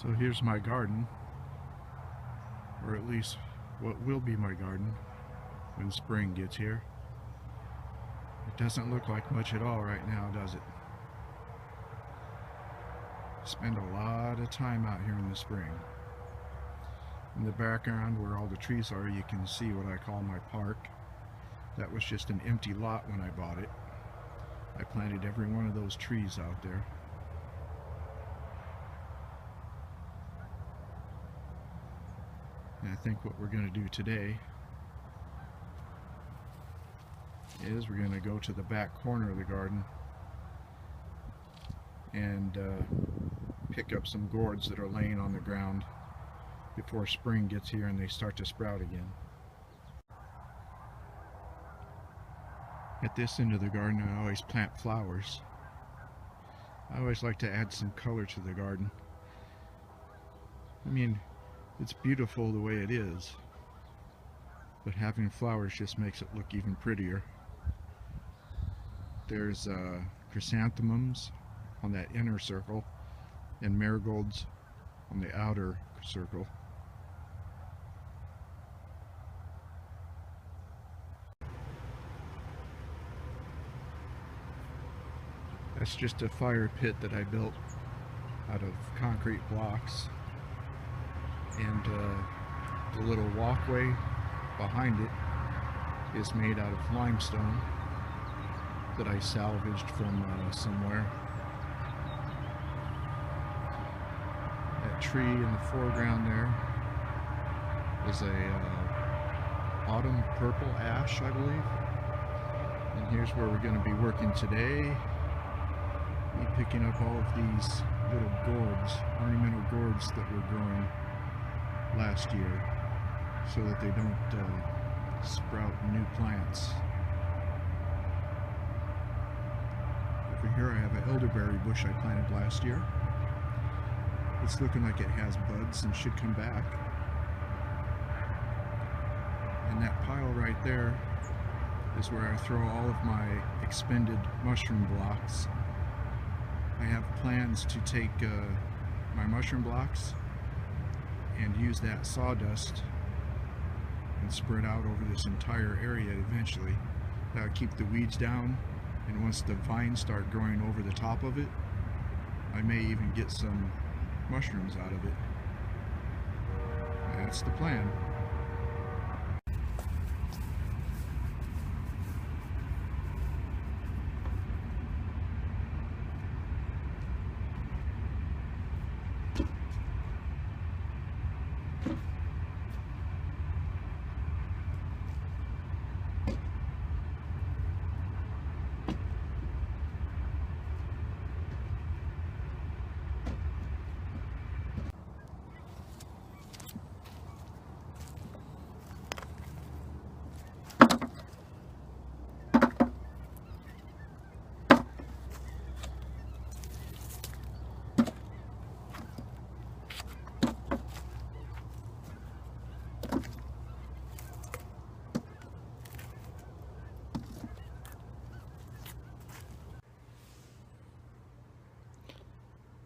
So here's my garden, or at least what will be my garden when spring gets here. It doesn't look like much at all right now, does it? Spend a lot of time out here in the spring. In the background where all the trees are, you can see what I call my park. That was just an empty lot when I bought it. I planted every one of those trees out there. And I think what we're going to do today is we're going to go to the back corner of the garden and pick up some gourds that are laying on the ground before spring gets here and they start to sprout again. At this end of the garden, I always plant flowers. I always like to add some color to the garden. I mean, it's beautiful the way it is, but having flowers just makes it look even prettier. There's chrysanthemums on that inner circle and marigolds on the outer circle. That's just a fire pit that I built out of concrete blocks, and the little walkway behind it is made out of limestone that I salvaged from somewhere. That tree in the foreground there is a autumn purple ash, I believe. And here's where we're going to be working today. Be picking up all of these little gourds, ornamental gourds that were growing last year, so that they don't sprout new plants. Over here I have an elderberry bush I planted last year. It's looking like it has buds and should come back. And that pile right there is where I throw all of my expended mushroom blocks. I have plans to take my mushroom blocks and use that sawdust and spread out over this entire area eventually. That'll keep the weeds down, and once the vines start growing over the top of it, I may even get some mushrooms out of it. That's the plan.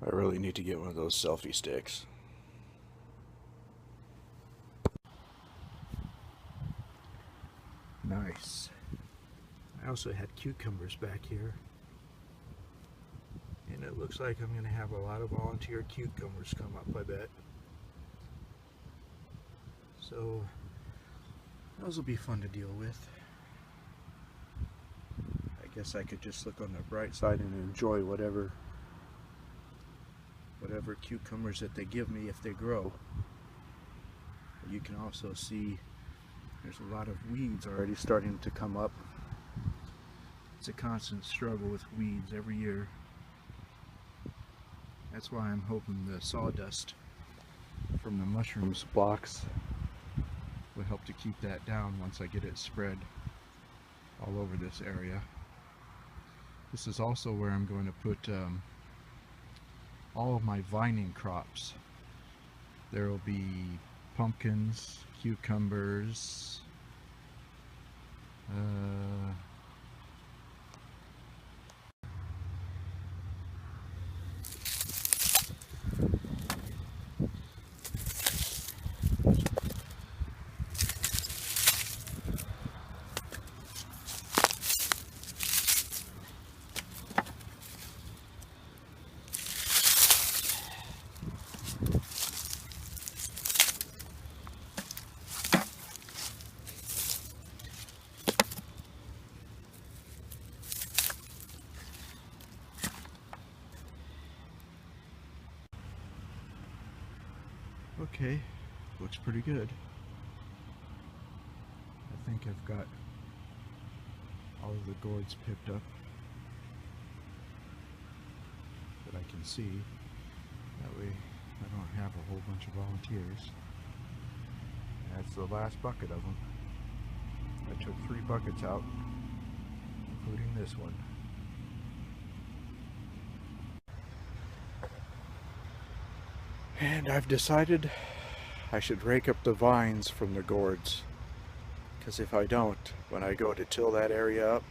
I really need to get one of those selfie sticks. Nice. I also had cucumbers back here, and it looks like I'm going to have a lot of volunteer cucumbers come up, I bet. So those will be fun to deal with. I guess I could just look on the bright side and enjoy whatever cucumbers that they give me if they grow. But you can also see there's a lot of weeds already starting to come up. It's a constant struggle with weeds every year. That's why I'm hoping the sawdust from the mushrooms blocks will help to keep that down once I get it spread all over this area. This is also where I'm going to put all of my vining crops. There will be pumpkins, cucumbers, okay. Looks pretty good. I think I've got all of the gourds picked up that I can see. That way I don't have a whole bunch of volunteers. That's the last bucket of them. I took 3 buckets out, including this one. And I've decided I should rake up the vines from the gourds, because if I don't, when I go to till that area up,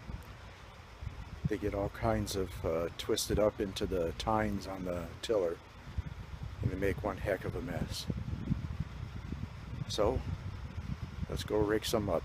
they get all kinds of twisted up into the tines on the tiller, and they make one heck of a mess. So let's go rake some up.